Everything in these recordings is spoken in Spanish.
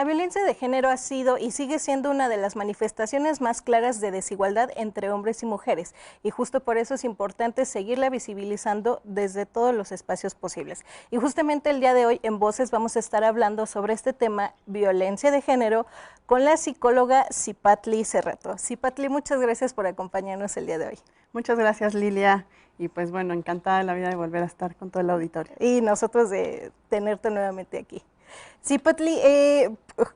La violencia de género ha sido y sigue siendo una de las manifestaciones más claras de desigualdad entre hombres y mujeres, y justo por eso es importante seguirla visibilizando desde todos los espacios posibles. Y justamente el día de hoy en Voces vamos a estar hablando sobre este tema, violencia de género, con la psicóloga Cipatli Cerrato. Cipatli, muchas gracias por acompañarnos el día de hoy. Muchas gracias, Lilia. Y pues bueno, encantada de la vida de volver a estar con todo el auditorio. Y nosotros de tenerte nuevamente aquí. Cipatli,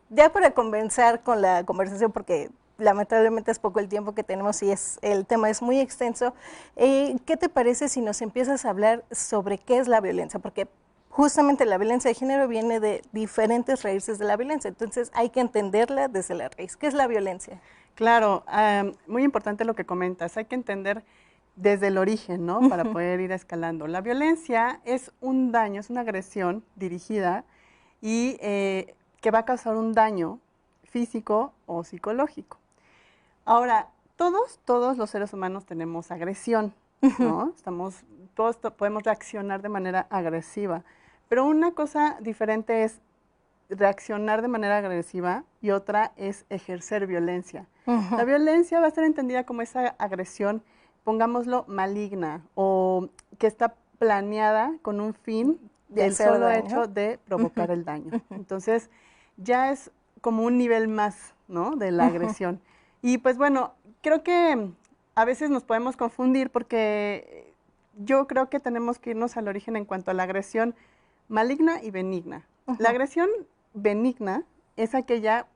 ya para comenzar con la conversación, porque lamentablemente es poco el tiempo que tenemos y el tema es muy extenso, ¿qué te parece si nos empiezas a hablar sobre qué es la violencia? Porque justamente la violencia de género viene de diferentes raíces de la violencia, entonces hay que entenderla desde la raíz. ¿Qué es la violencia? Claro, muy importante lo que comentas, hay que entender desde el origen, ¿no? Para poder ir escalando. La violencia es un daño, es una agresión dirigida y que va a causar un daño físico o psicológico. Ahora, todos los seres humanos tenemos agresión, ¿no? Todos podemos reaccionar de manera agresiva, pero una cosa diferente es reaccionar de manera agresiva y otra es ejercer violencia. La violencia va a ser entendida como esa agresión, pongámoslo, maligna o que está planeada con un fin del solo hecho de provocar el daño. Entonces, ya es como un nivel más, ¿no?, de la agresión. Y pues bueno, creo que a veces nos podemos confundir porque yo creo que tenemos que irnos al origen en cuanto a la agresión maligna y benigna. La agresión benigna es aquella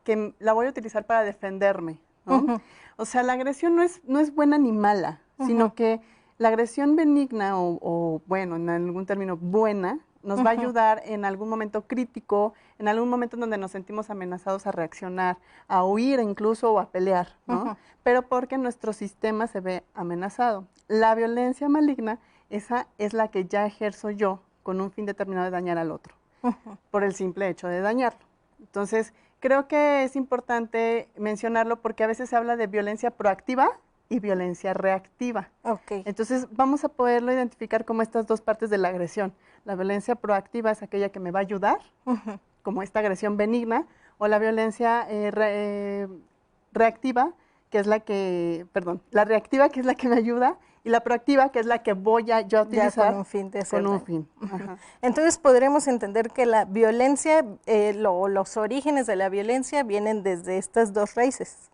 que la voy a utilizar para defenderme, ¿no? O sea, la agresión no es buena ni mala, sino que la agresión benigna o, bueno, en algún término buena, nos va a ayudar en algún momento crítico, en algún momento en donde nos sentimos amenazados a reaccionar, a huir incluso o a pelear, ¿no? Pero porque nuestro sistema se ve amenazado. La violencia maligna, esa es la que ya ejerzo yo con un fin determinado de dañar al otro, por el simple hecho de dañarlo. Entonces, creo que es importante mencionarlo porque a veces se habla de violencia proactiva y violencia reactiva. Entonces, vamos a poderlo identificar como estas dos partes de la agresión. La violencia proactiva es aquella que me va a ayudar, como esta agresión benigna, o la violencia reactiva, que es la que, perdón, la reactiva, que es la que me ayuda, y la proactiva, que es la que voy a yo utilizar con un fin de hacer con un daño. fin. Entonces podremos entender que la violencia, los orígenes de la violencia vienen desde estas dos raíces.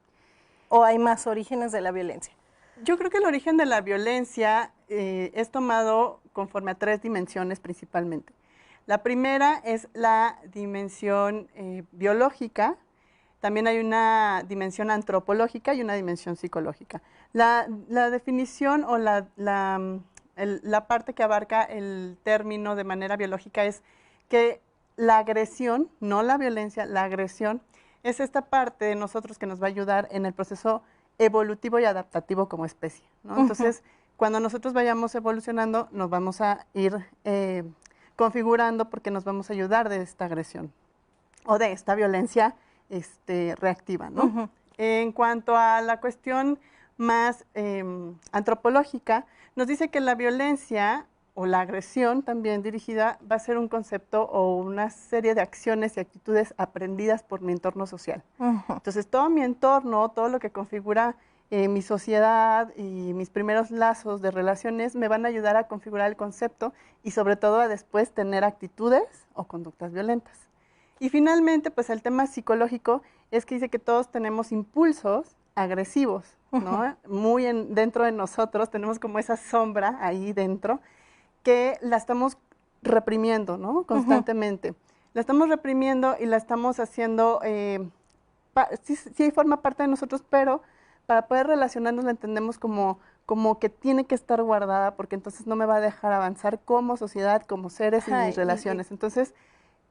¿O hay más orígenes de la violencia? Yo creo que el origen de la violencia es tomado conforme a tres dimensiones principalmente. La primera es la dimensión biológica, también hay una dimensión antropológica y una dimensión psicológica. La definición o la parte que abarca el término de manera biológica es que la agresión, no la violencia, la agresión es esta parte de nosotros que nos va a ayudar en el proceso evolutivo y adaptativo como especie, ¿no? Entonces, cuando nosotros vayamos evolucionando, nos vamos a ir configurando porque nos vamos a ayudar de esta agresión o de esta violencia reactiva, ¿no? En cuanto a la cuestión más antropológica, nos dice que la violencia o la agresión también dirigida va a ser un concepto o una serie de acciones y actitudes aprendidas por mi entorno social. Entonces, todo mi entorno, todo lo que configura mi sociedad y mis primeros lazos de relaciones me van a ayudar a configurar el concepto y sobre todo a después tener actitudes o conductas violentas. Y finalmente, pues el tema psicológico es que dice que todos tenemos impulsos agresivos, ¿no? Muy dentro de nosotros, tenemos como esa sombra ahí dentro que la estamos reprimiendo, ¿no? Constantemente. La estamos reprimiendo y la estamos haciendo, sí forma parte de nosotros, pero para poder relacionarnos la entendemos como que tiene que estar guardada porque entonces no me va a dejar avanzar como sociedad, como seres y mis relaciones. Entonces,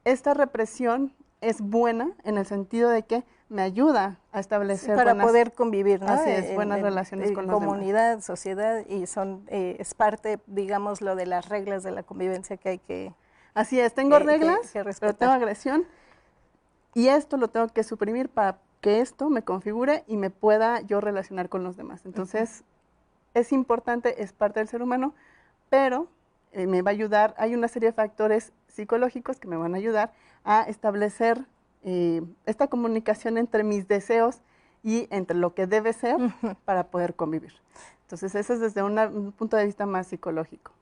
esta represión es buena en el sentido de que me ayuda a establecer para poder convivir, ¿no? Así es, buenas relaciones con los comunidad, demás. sociedad, y es parte, digamos, lo de las reglas de la convivencia que hay que Así es, tengo reglas, que pero tengo agresión, y esto lo tengo que suprimir para que esto me configure y me pueda yo relacionar con los demás. Entonces, es importante, es parte del ser humano, pero me va a ayudar, hay una serie de factores psicológicos que me van a ayudar a establecer esta comunicación entre mis deseos y entre lo que debe ser para poder convivir. Entonces, eso es desde un punto de vista más psicológico.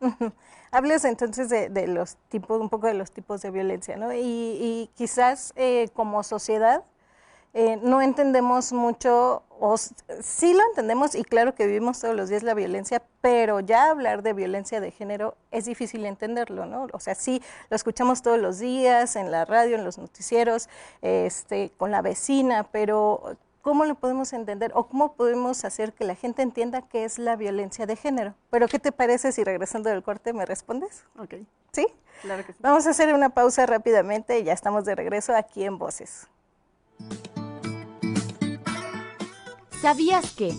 Hablas entonces de los tipos, un poco de los tipos de violencia, ¿no? Y quizás como sociedad no entendemos mucho, sí lo entendemos y claro que vivimos todos los días la violencia, pero ya hablar de violencia de género es difícil entenderlo, ¿no? O sea, sí lo escuchamos todos los días en la radio, en los noticieros, con la vecina, pero ¿cómo lo podemos entender o cómo podemos hacer que la gente entienda qué es la violencia de género? Pero ¿qué te parece si regresando del corte me respondes? Ok. ¿Sí? Claro que sí. Vamos a hacer una pausa rápidamente y ya estamos de regreso aquí en Voces. ¿Sabías que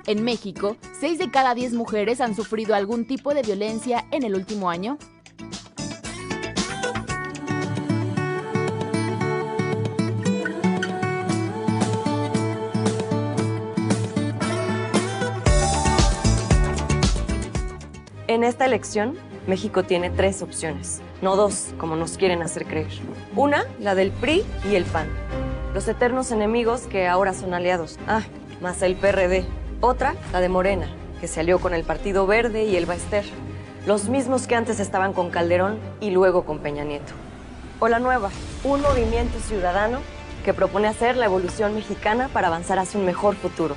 en México 6 de cada 10 mujeres han sufrido algún tipo de violencia en el último año? En esta elección, México tiene 3 opciones, no 2, como nos quieren hacer creer. Una, la del PRI y el PAN, los eternos enemigos que ahora son aliados. Más el PRD. Otra, la de Morena, que se alió con el Partido Verde y el Baester, los mismos que antes estaban con Calderón y luego con Peña Nieto. O la nueva, un movimiento ciudadano que propone hacer la evolución mexicana para avanzar hacia un mejor futuro.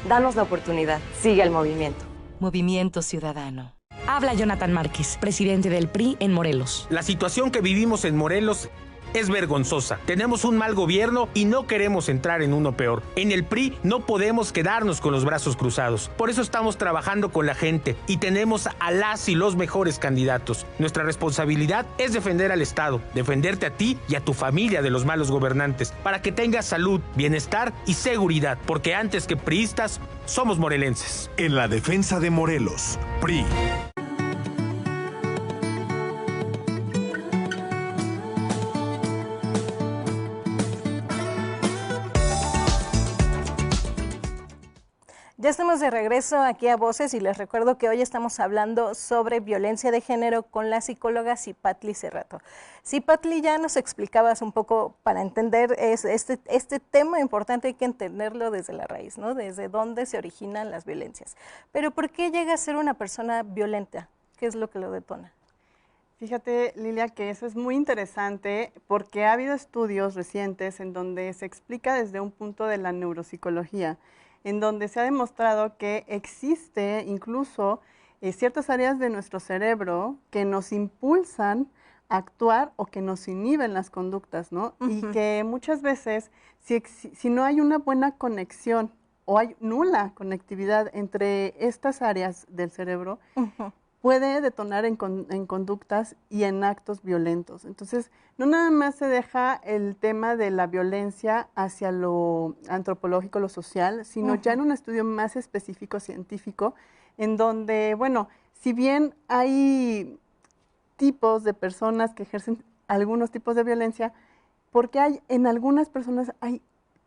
Danos la oportunidad, sigue el movimiento. Movimiento Ciudadano. Habla Jonathan Márquez, presidente del PRI en Morelos. La situación que vivimos en Morelos es vergonzosa. Tenemos un mal gobierno y no queremos entrar en uno peor. En el PRI no podemos quedarnos con los brazos cruzados. Por eso estamos trabajando con la gente y tenemos a las y los mejores candidatos. Nuestra responsabilidad es defender al Estado, defenderte a ti y a tu familia de los malos gobernantes, para que tengas salud, bienestar y seguridad, porque antes que priistas, somos morelenses. En la defensa de Morelos, PRI. Ya estamos de regreso aquí a Voces y les recuerdo que hoy estamos hablando sobre violencia de género con la psicóloga Cipatli Cerrato. Cipatli, ya nos explicabas un poco para entender este tema importante, hay que entenderlo desde la raíz, ¿no? Desde dónde se originan las violencias. Pero ¿por qué llega a ser una persona violenta? ¿Qué es lo que lo detona? Fíjate, Lilia, que eso es muy interesante porque ha habido estudios recientes en donde se explica desde un punto de la neuropsicología, en donde se ha demostrado que existe incluso ciertas áreas de nuestro cerebro que nos impulsan a actuar o que nos inhiben las conductas, ¿no? Y que muchas veces, si no hay una buena conexión o hay nula conectividad entre estas áreas del cerebro, puede detonar en conductas y en actos violentos. Entonces, no nada más se deja el tema de la violencia hacia lo antropológico, lo social, sino ya en un estudio más específico, científico, en donde, bueno, si bien hay tipos de personas que ejercen algunos tipos de violencia, porque en algunas personas hay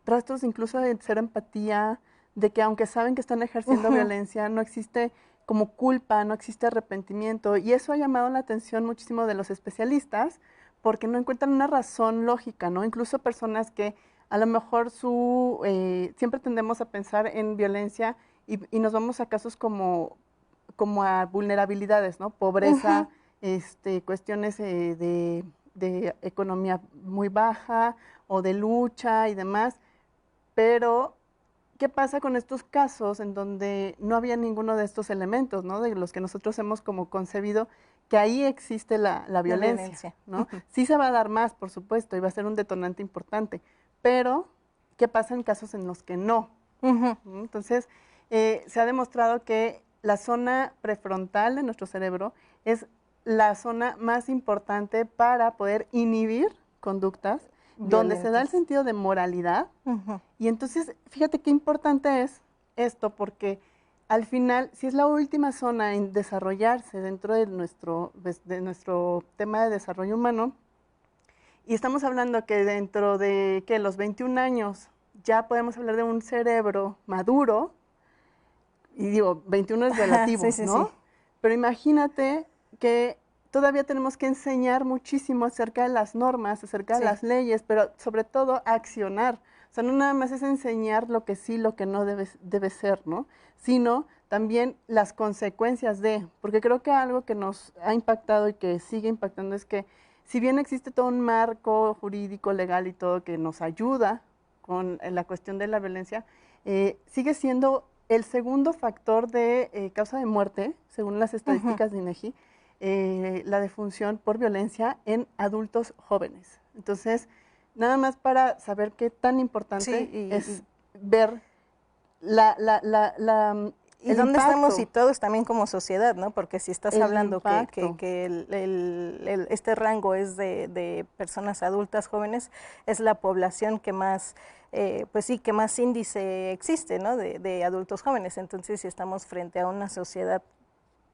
rastros incluso de cero empatía, de que aunque saben que están ejerciendo violencia, no existe como culpa, no existe arrepentimiento, y eso ha llamado la atención muchísimo de los especialistas porque no encuentran una razón lógica, ¿no? Incluso personas que a lo mejor siempre tendemos a pensar en violencia y nos vamos a casos como a vulnerabilidades, ¿no? Pobreza, cuestiones de economía muy baja o de lucha y demás, pero ¿qué pasa con estos casos en donde no había ninguno de estos elementos, ¿no? De los que nosotros hemos como concebido que ahí existe la violencia, ¿no? Sí se va a dar más, por supuesto, y va a ser un detonante importante, pero ¿qué pasa en casos en los que no? Entonces, se ha demostrado que la zona prefrontal de nuestro cerebro es la zona más importante para poder inhibir conductas donde se da el sentido de moralidad. Y entonces, fíjate qué importante es esto, porque al final, si es la última zona en desarrollarse dentro de nuestro tema de desarrollo humano, y estamos hablando que dentro de los 21 años ya podemos hablar de un cerebro maduro, y digo, 21 es relativo, ¿no? Sí. Pero imagínate que todavía tenemos que enseñar muchísimo acerca de las normas, acerca de las leyes, pero sobre todo accionar. O sea, no nada más es enseñar lo que sí, lo que no debe ser, ¿no? Sino también las consecuencias porque creo que algo que nos ha impactado y que sigue impactando es que si bien existe todo un marco jurídico, legal y todo que nos ayuda con la cuestión de la violencia, sigue siendo el segundo factor de causa de muerte, según las estadísticas de INEGI, la defunción por violencia en adultos jóvenes. Entonces, nada más para saber qué tan importante es ver y dónde estamos situados también como sociedad, ¿no? Porque si estás hablando que este rango es de personas adultas jóvenes, es la población que más, pues sí, que más índice existe, ¿no? De adultos jóvenes. Entonces, si estamos frente a una sociedad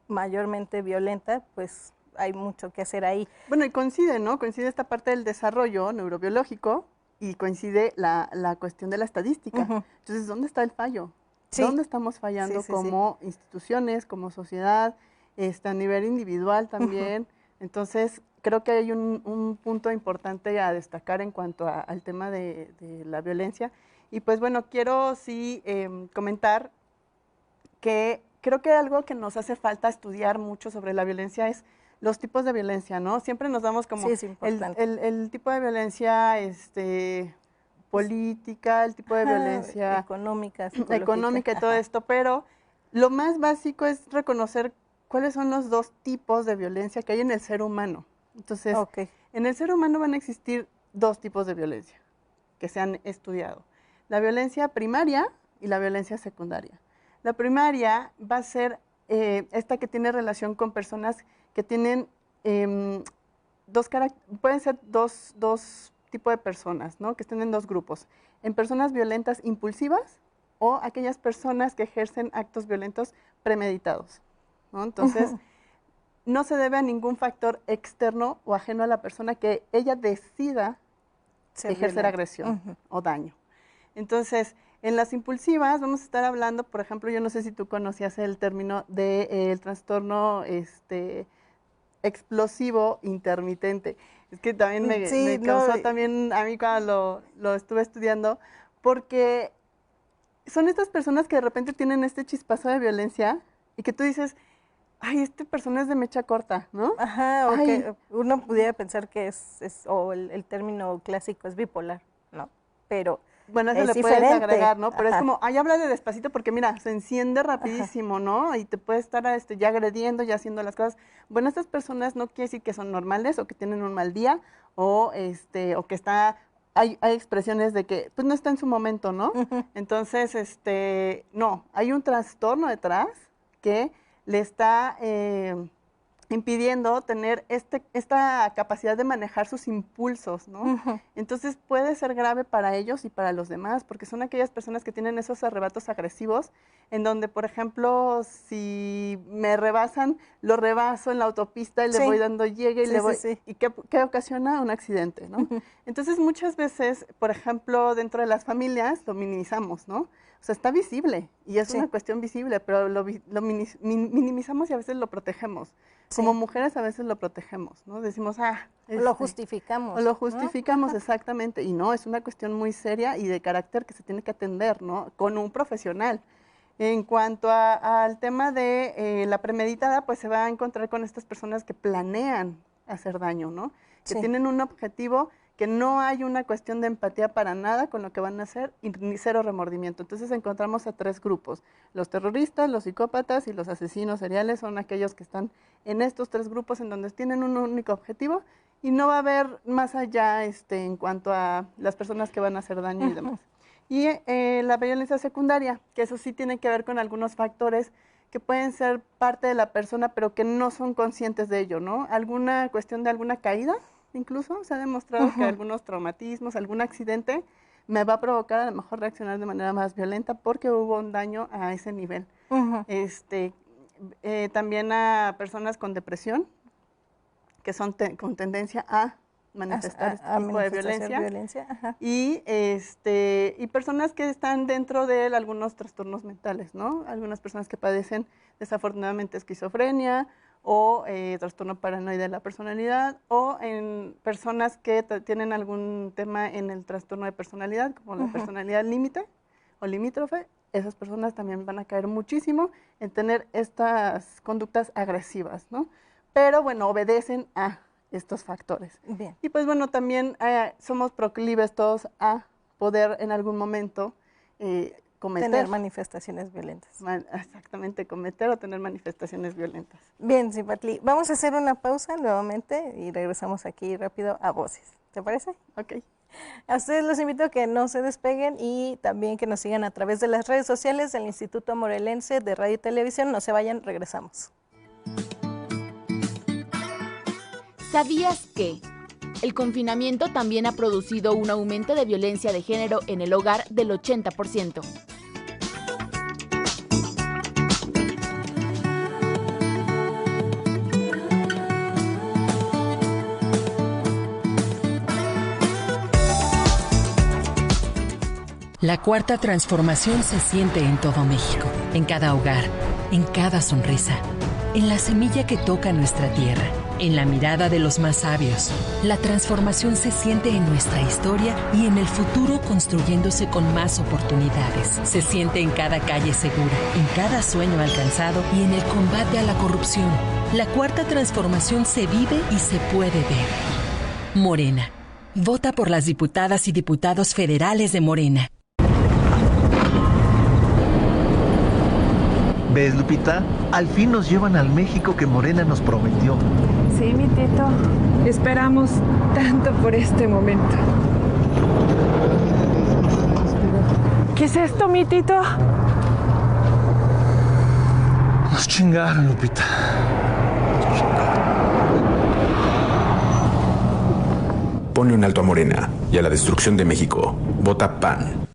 mayormente violenta, pues hay mucho que hacer ahí. Bueno, y coincide, ¿no? Coincide esta parte del desarrollo neurobiológico y coincide la cuestión de la estadística. Entonces, ¿dónde está el fallo? ¿Dónde estamos fallando como instituciones, como sociedad, a nivel individual también? Entonces, creo que hay un punto importante a destacar en cuanto al tema de la violencia. Y pues bueno, quiero sí comentar que creo que algo que nos hace falta estudiar mucho sobre la violencia es los tipos de violencia, ¿no? Siempre nos damos como el tipo de violencia política, el tipo de violencia económica y todo esto, pero lo más básico es reconocer cuáles son los dos tipos de violencia que hay en el ser humano. Entonces, en el ser humano van a existir dos tipos de violencia que se han estudiado. La violencia primaria y la violencia secundaria. La primaria va a ser esta que tiene relación con personas que tienen pueden ser dos tipos de personas, ¿no? Que estén en dos grupos. En personas violentas impulsivas o aquellas personas que ejercen actos violentos premeditados, ¿no? Entonces, no se debe a ningún factor externo o ajeno a la persona que ella decida ejercer agresión o daño. Entonces, en las impulsivas vamos a estar hablando, por ejemplo, yo no sé si tú conocías el término del trastorno explosivo intermitente. Es que también me causó también a mí cuando lo estuve estudiando, porque son estas personas que de repente tienen este chispazo de violencia y que tú dices, ay, esta persona es de mecha corta, ¿no? Ajá, o que uno pudiera pensar que o el término clásico es bipolar, ¿no? Pero bueno, eso le puedes agregar, ¿no? Pero es como, ay, háblale despacito porque mira, se enciende rapidísimo, ¿no? Y te puede estar ya agrediendo, ya haciendo las cosas. Bueno, estas personas no quiere decir que son normales o que tienen un mal día o que hay expresiones de que pues no está en su momento, ¿no? Entonces, no, hay un trastorno detrás que le está impidiendo tener esta capacidad de manejar sus impulsos, ¿no? Entonces puede ser grave para ellos y para los demás, porque son aquellas personas que tienen esos arrebatos agresivos, en donde, por ejemplo, si me rebasan, lo rebaso en la autopista y le voy dando llegue y le voy, y ¿qué ocasiona? Un accidente, ¿no? Entonces muchas veces, por ejemplo, dentro de las familias lo minimizamos, ¿no? O sea, está visible y es una cuestión visible, pero lo minimizamos y a veces lo protegemos. Como mujeres a veces lo protegemos, ¿no? Decimos, lo justificamos. O lo justificamos, ¿no? Exactamente. Y no, es una cuestión muy seria y de carácter que se tiene que atender, ¿no? Con un profesional. En cuanto al tema de la premeditada, pues se va a encontrar con estas personas que planean hacer daño, ¿no? Que tienen un objetivo, que no hay una cuestión de empatía para nada con lo que van a hacer y ni cero remordimiento. Entonces encontramos a tres grupos. Los terroristas, los psicópatas y los asesinos seriales son aquellos que están en estos tres grupos en donde tienen un único objetivo y no va a haber más allá en cuanto a las personas que van a hacer daño y demás. Y la violencia secundaria, que eso sí tiene que ver con algunos factores que pueden ser parte de la persona pero que no son conscientes de ello, ¿no? Alguna cuestión de alguna caída. Incluso se ha demostrado que algunos traumatismos, algún accidente me va a provocar a lo mejor reaccionar de manera más violenta porque hubo un daño a ese nivel. También a personas con depresión, que son con tendencia a manifestar este tipo de violencia. Y personas que están dentro de algunos trastornos mentales, ¿no? Algunas personas que padecen desafortunadamente esquizofrenia o trastorno paranoide de la personalidad, o en personas que tienen algún tema en el trastorno de personalidad, como la personalidad límite o limítrofe. Esas personas también van a caer muchísimo en tener estas conductas agresivas, ¿no? Pero bueno, obedecen a estos factores. Bien. Y pues bueno, también somos proclives todos a poder en algún momento tener manifestaciones violentas. Exactamente, cometer o tener manifestaciones violentas. Bien, Cipatli, vamos a hacer una pausa nuevamente y regresamos aquí rápido a Voces. ¿Te parece? Ok. A ustedes los invito a que no se despeguen y también que nos sigan a través de las redes sociales del Instituto Morelense de Radio y Televisión. No se vayan, regresamos. ¿Sabías que el confinamiento también ha producido un aumento de violencia de género en el hogar del 80%? La cuarta transformación se siente en todo México, en cada hogar, en cada sonrisa, en la semilla que toca nuestra tierra, en la mirada de los más sabios. La transformación se siente en nuestra historia y en el futuro construyéndose con más oportunidades. Se siente en cada calle segura, en cada sueño alcanzado y en el combate a la corrupción. La cuarta transformación se vive y se puede ver. Morena. Vota por las diputadas y diputados federales de Morena. ¿Ves, Lupita? Al fin nos llevan al México que Morena nos prometió. Sí, mi Tito. Esperamos tanto por este momento. ¿Qué es esto, mi Tito? Nos chingaron, Lupita. Ponle un alto a Morena y a la destrucción de México. Vota PAN.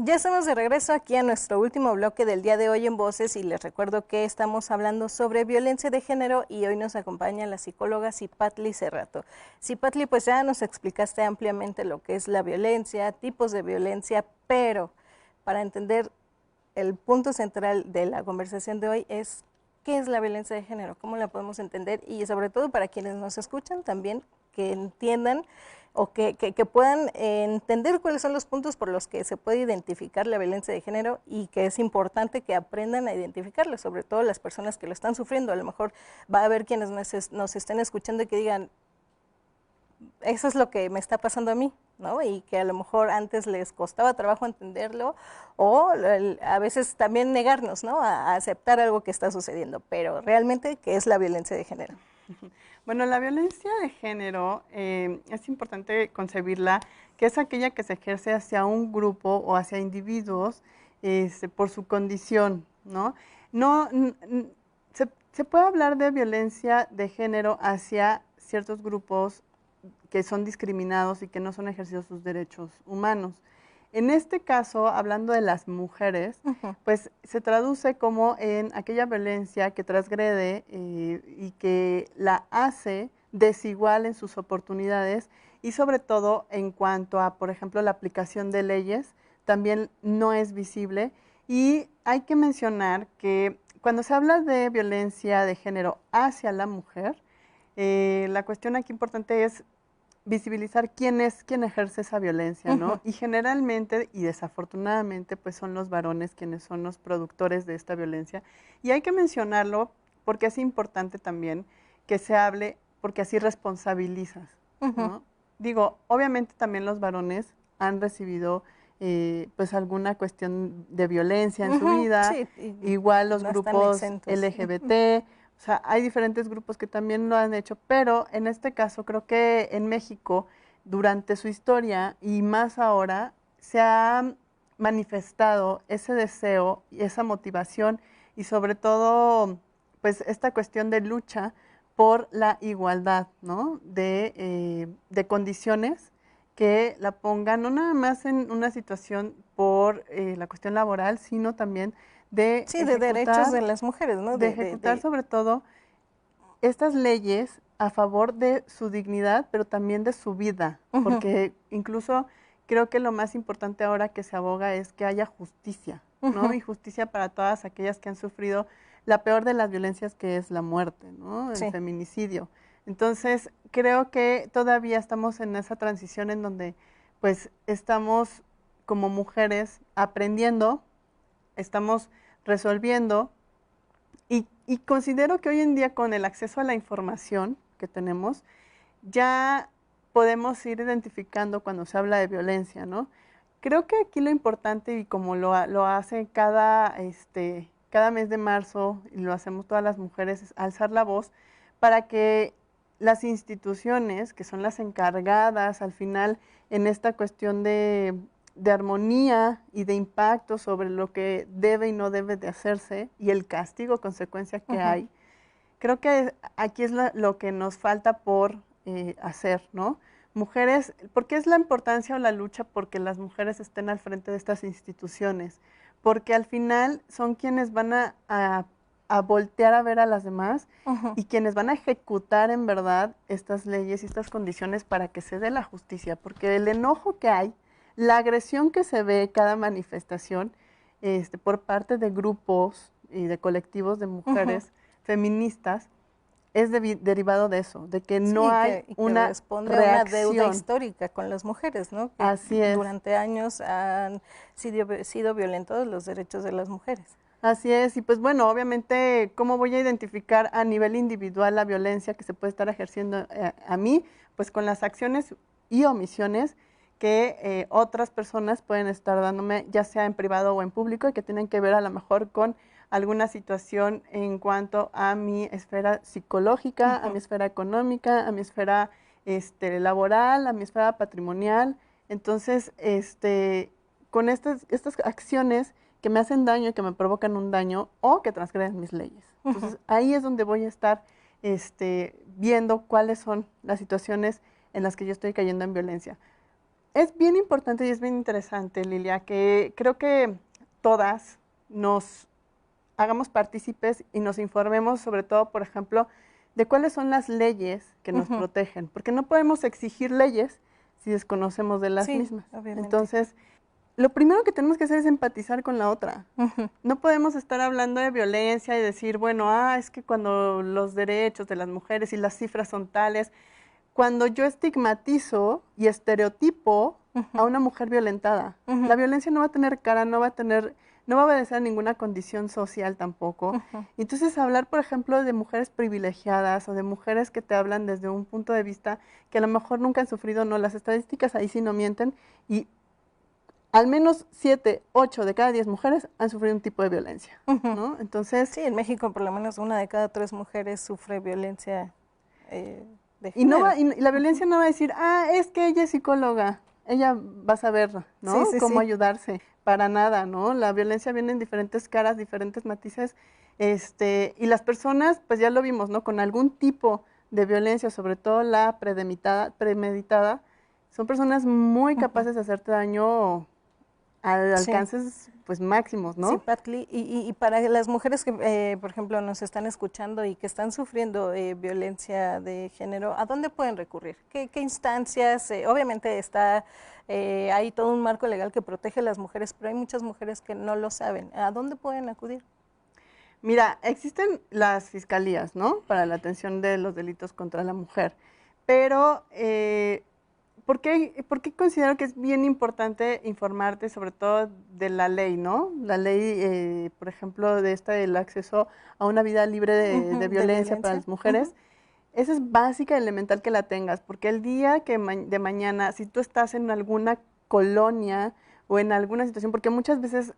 Ya estamos de regreso aquí a nuestro último bloque del día de hoy en Voces y les recuerdo que estamos hablando sobre violencia de género y hoy nos acompaña la psicóloga Cipatli Cerrato. Cipatli, pues ya nos explicaste ampliamente lo que es la violencia, tipos de violencia, pero para entender el punto central de la conversación de hoy es ¿qué es la violencia de género? ¿Cómo la podemos entender? Y sobre todo para quienes nos escuchan también que entiendan o que puedan entender cuáles son los puntos por los que se puede identificar la violencia de género y que es importante que aprendan a identificarlo, sobre todo las personas que lo están sufriendo. A lo mejor va a haber quienes nos estén escuchando y que digan, eso es lo que me está pasando a mí, ¿no? Y que a lo mejor antes les costaba trabajo entenderlo o a veces también negarnos, ¿no? A aceptar algo que está sucediendo, pero realmente, ¿qué es la violencia de género? Bueno, la violencia de género es importante concebirla, que es aquella que se ejerce hacia un grupo o hacia individuos por su condición, ¿no? Se puede hablar de violencia de género hacia ciertos grupos que son discriminados y que no son ejercidos sus derechos humanos. En este caso, hablando de las mujeres, pues se traduce como en aquella violencia que transgrede y que la hace desigual en sus oportunidades y sobre todo en cuanto a, por ejemplo, la aplicación de leyes, también no es visible. Y hay que mencionar que cuando se habla de violencia de género hacia la mujer, la cuestión aquí importante es visibilizar quién ejerce esa violencia, ¿no? Y generalmente y desafortunadamente pues son los varones quienes son los productores de esta violencia. Y hay que mencionarlo porque es importante también que se hable, porque así responsabilizas, ¿no? Digo, obviamente también los varones han recibido pues alguna cuestión de violencia en su vida, sí, igual los grupos LGBT. O sea, hay diferentes grupos que también lo han hecho, pero en este caso creo que en México, durante su historia y más ahora, se ha manifestado ese deseo y esa motivación y sobre todo, pues esta cuestión de lucha por la igualdad, ¿no? De condiciones que la pongan no nada más en una situación por la cuestión laboral, sino también de derechos de las mujeres, ¿no? De ejecutar sobre todo estas leyes a favor de su dignidad, pero también de su vida, porque incluso creo que lo más importante ahora que se aboga es que haya justicia, ¿no? Y justicia para todas aquellas que han sufrido la peor de las violencias, que es la muerte, ¿no? El feminicidio. Entonces, creo que todavía estamos en esa transición en donde, pues, estamos como mujeres aprendiendo, estamos resolviendo, y considero que hoy en día, con el acceso a la información que tenemos, ya podemos ir identificando cuando se habla de violencia, ¿no? Creo que aquí lo importante, y como lo hace cada mes de marzo, y lo hacemos todas las mujeres, es alzar la voz para que las instituciones, que son las encargadas al final en esta cuestión de armonía y de impacto sobre lo que debe y no debe de hacerse, y el castigo, consecuencia que hay, creo que aquí es lo que nos falta por hacer, ¿no? Mujeres, ¿por qué es la importancia o la lucha porque las mujeres estén al frente de estas instituciones? Porque al final son quienes van a voltear a ver a las demás y quienes van a ejecutar en verdad estas leyes y estas condiciones para que se dé la justicia, porque el enojo que hay, la agresión que se ve cada manifestación por parte de grupos y de colectivos de mujeres feministas es derivado de eso, de que no hay una responde reacción. a una deuda histórica con las mujeres, ¿no? Que así es. Durante años han sido violentados los derechos de las mujeres. Así es, y pues bueno, obviamente, ¿cómo voy a identificar a nivel individual la violencia que se puede estar ejerciendo a mí? Pues con las acciones y omisiones que otras personas pueden estar dándome, ya sea en privado o en público, y que tienen que ver a lo mejor con alguna situación en cuanto a mi esfera psicológica, a mi esfera económica, a mi esfera laboral, a mi esfera patrimonial. Entonces, con estas acciones que me hacen daño y que me provocan un daño o que transgreden mis leyes. Entonces, ahí es donde voy a estar viendo cuáles son las situaciones en las que yo estoy cayendo en violencia. Es bien importante y es bien interesante, Lilia, que creo que todas nos hagamos partícipes y nos informemos, sobre todo, por ejemplo, de cuáles son las leyes que nos protegen, porque no podemos exigir leyes si desconocemos de las mismas. Obviamente. Entonces, lo primero que tenemos que hacer es empatizar con la otra. No podemos estar hablando de violencia y decir, bueno, es que cuando los derechos de las mujeres y las cifras son tales, cuando yo estigmatizo y estereotipo a una mujer violentada. La violencia no va a tener cara, no va a obedecer a ninguna condición social tampoco. Entonces, hablar, por ejemplo, de mujeres privilegiadas o de mujeres que te hablan desde un punto de vista que a lo mejor nunca han sufrido, no, las estadísticas ahí sí no mienten, y al menos 7, 8 de cada 10 mujeres han sufrido un tipo de violencia, ¿no? Entonces, sí, en México por lo menos 1 de cada 3 mujeres sufre violencia de y la violencia no va a decir, es que ella es psicóloga, ella va a saber, ¿no? Cómo ayudarse. Para nada, ¿no? La violencia viene en diferentes caras, diferentes matices, y las personas, pues ya lo vimos, ¿no? Con algún tipo de violencia, sobre todo la premeditada, son personas muy capaces de hacerte daño a alcances pues máximos, ¿no? Sí, Patli, y para las mujeres que, por ejemplo, nos están escuchando y que están sufriendo violencia de género, ¿a dónde pueden recurrir? ¿Qué instancias? Obviamente hay todo un marco legal que protege a las mujeres, pero hay muchas mujeres que no lo saben. ¿A dónde pueden acudir? Mira, existen las fiscalías, ¿no? Para la atención de los delitos contra la mujer, pero ¿por qué considero que es bien importante informarte sobre todo de la ley, ¿no? La ley, por ejemplo, del acceso a una vida libre de violencia para las mujeres. Esa es básica y elemental que la tengas, porque el día de mañana, si tú estás en alguna colonia o en alguna situación, porque muchas veces,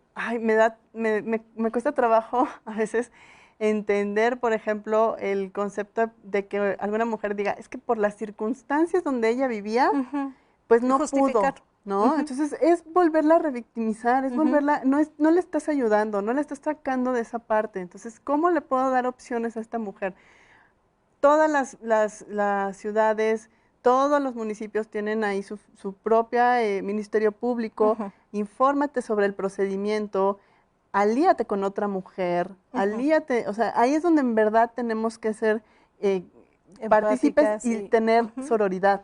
me cuesta trabajo a veces entender, por ejemplo, el concepto de que alguna mujer diga, es que por las circunstancias donde ella vivía, pues no pudo, ¿no? Entonces, es volverla a revictimizar, es volverla, no le estás ayudando, no le estás sacando de esa parte. Entonces, ¿cómo le puedo dar opciones a esta mujer? Todas las ciudades, todos los municipios tienen ahí su propia ministerio público. Infórmate sobre el procedimiento, alíate con otra mujer, alíate, o sea, ahí es donde en verdad tenemos que ser participes y tener sororidad.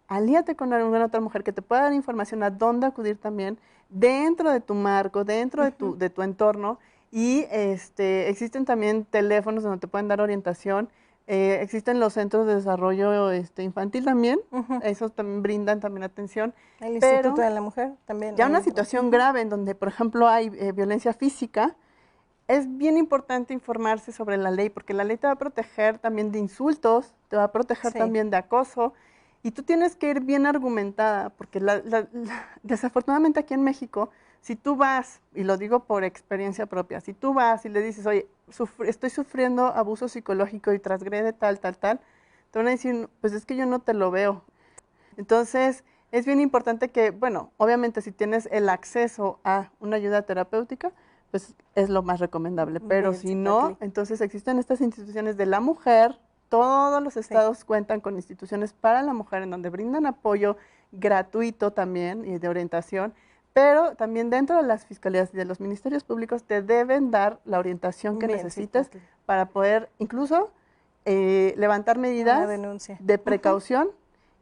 Alíate con alguna otra mujer que te pueda dar información a dónde acudir también dentro de tu marco, dentro de tu entorno. Y existen también teléfonos donde te pueden dar orientación. Existen los centros de desarrollo infantil también, esos también brindan también atención. El Instituto de la Mujer también. Ya una situación grave en donde, por ejemplo, hay violencia física, es bien importante informarse sobre la ley, porque la ley te va a proteger también de insultos, te va a proteger también de acoso, y tú tienes que ir bien argumentada, porque desafortunadamente aquí en México, si tú vas, y lo digo por experiencia propia, si tú vas y le dices, oye, estoy sufriendo abuso psicológico y transgrede tal, te van a decir, pues es que yo no te lo veo. Entonces, es bien importante que, bueno, obviamente si tienes el acceso a una ayuda terapéutica, pues es lo más recomendable. Pero bien, si no, entonces existen estas instituciones de la mujer, todos los estados cuentan con instituciones para la mujer en donde brindan apoyo gratuito también y de orientación, pero también dentro de las fiscalías y de los ministerios públicos te deben dar la orientación que necesites para poder incluso levantar medidas de precaución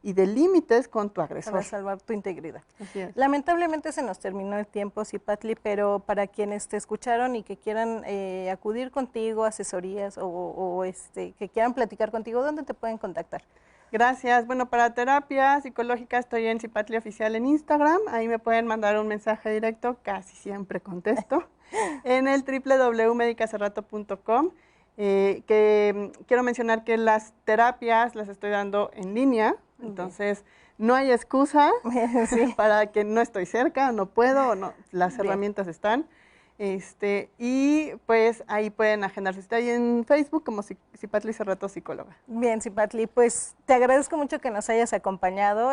y de límites con tu agresor. Para salvar tu integridad. Así es. Lamentablemente se nos terminó el tiempo, Cipatli, pero para quienes te escucharon y que quieran acudir contigo, asesorías o que quieran platicar contigo, ¿dónde te pueden contactar? Gracias. Bueno, para terapia psicológica estoy en Cipatli Oficial en Instagram. Ahí me pueden mandar un mensaje directo, casi siempre contesto, en el www.medicacerrato.com. Que quiero mencionar que las terapias las estoy dando en línea, entonces no hay excusa para que no estoy cerca, no puedo, no, las herramientas están. Y pues ahí pueden agendarse. Está ahí en Facebook como Cipatli Cerrato Psicóloga. Bien, Cipatli, pues te agradezco mucho que nos hayas acompañado.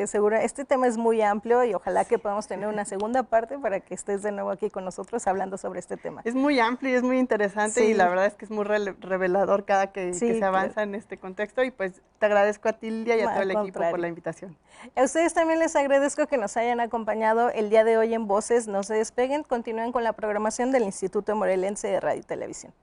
Seguro este tema es muy amplio y ojalá que podamos tener una segunda parte para que estés de nuevo aquí con nosotros hablando sobre este tema. Es muy amplio y es muy interesante y la verdad es que es muy revelador cada que se avanza en este contexto y pues te agradezco a ti, Lidia, y a todo el equipo por la invitación. A ustedes también les agradezco que nos hayan acompañado el día de hoy en Voces. No se despeguen, continúen con la programación del Instituto Morelense de Radio y Televisión.